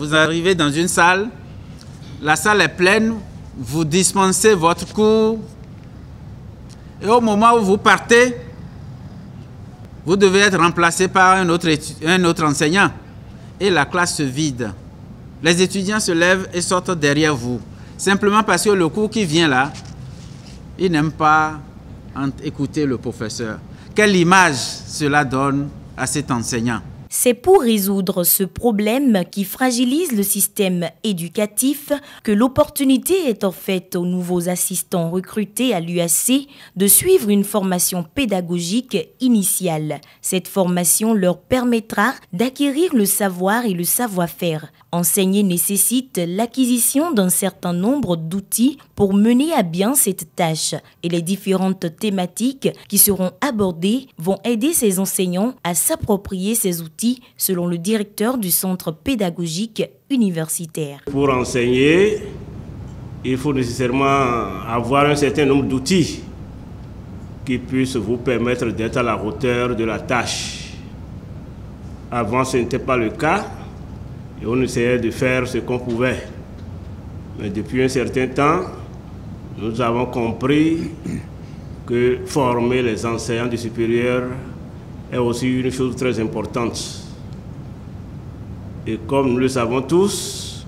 Vous arrivez dans une salle, la salle est pleine, vous dispensez votre cours et au moment où vous partez, vous devez être remplacé par un autre enseignant et la classe se vide. Les étudiants se lèvent et sortent derrière vous, simplement parce que le cours qui vient là, ils n'aiment pas écouter le professeur. Quelle image cela donne à cet enseignant? C'est pour résoudre ce problème qui fragilise le système éducatif que l'opportunité est offerte aux nouveaux assistants recrutés à l'UAC de suivre une formation pédagogique initiale. Cette formation leur permettra d'acquérir le savoir et le savoir-faire. Enseigner nécessite l'acquisition d'un certain nombre d'outils pour mener à bien cette tâche et les différentes thématiques qui seront abordées vont aider ces enseignants à s'approprier ces outils selon le directeur du centre pédagogique universitaire. Pour enseigner, il faut nécessairement avoir un certain nombre d'outils qui puissent vous permettre d'être à la hauteur de la tâche. Avant, ce n'était pas le cas. Et on essayait de faire ce qu'on pouvait. Mais depuis un certain temps, nous avons compris que former les enseignants du supérieur est aussi une chose très importante. Et comme nous le savons tous,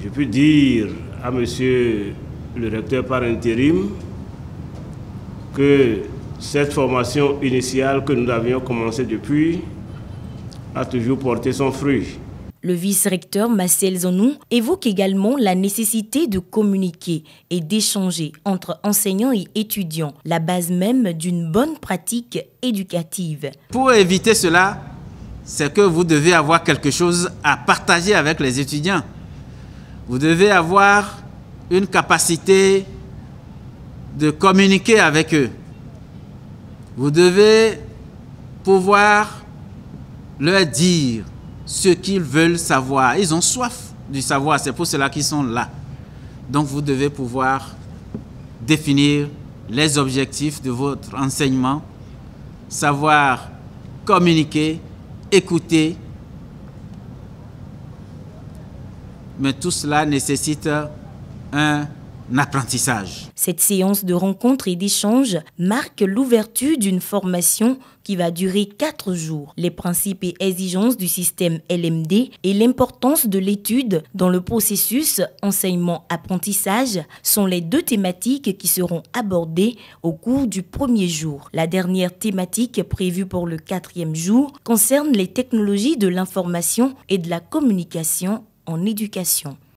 je peux dire à monsieur le recteur par intérim que cette formation initiale que nous avions commencée depuis a toujours porté son fruit. Le vice-recteur Marcel Zonou évoque également la nécessité de communiquer et d'échanger entre enseignants et étudiants, la base même d'une bonne pratique éducative. Pour éviter cela, c'est que vous devez avoir quelque chose à partager avec les étudiants. Vous devez avoir une capacité de communiquer avec eux. Vous devez pouvoir leur dire ce qu'ils veulent savoir. Ils ont soif du savoir, c'est pour cela qu'ils sont là. Donc vous devez pouvoir définir les objectifs de votre enseignement, savoir communiquer, écouter. Mais tout cela nécessite un apprentissage. Cette séance de rencontre et d'échange marque l'ouverture d'une formation qui va durer 4 jours. Les principes et exigences du système LMD et l'importance de l'étude dans le processus enseignement-apprentissage sont les 2 thématiques qui seront abordées au cours du premier jour. La dernière thématique prévue pour le 4e jour concerne les technologies de l'information et de la communication en éducation.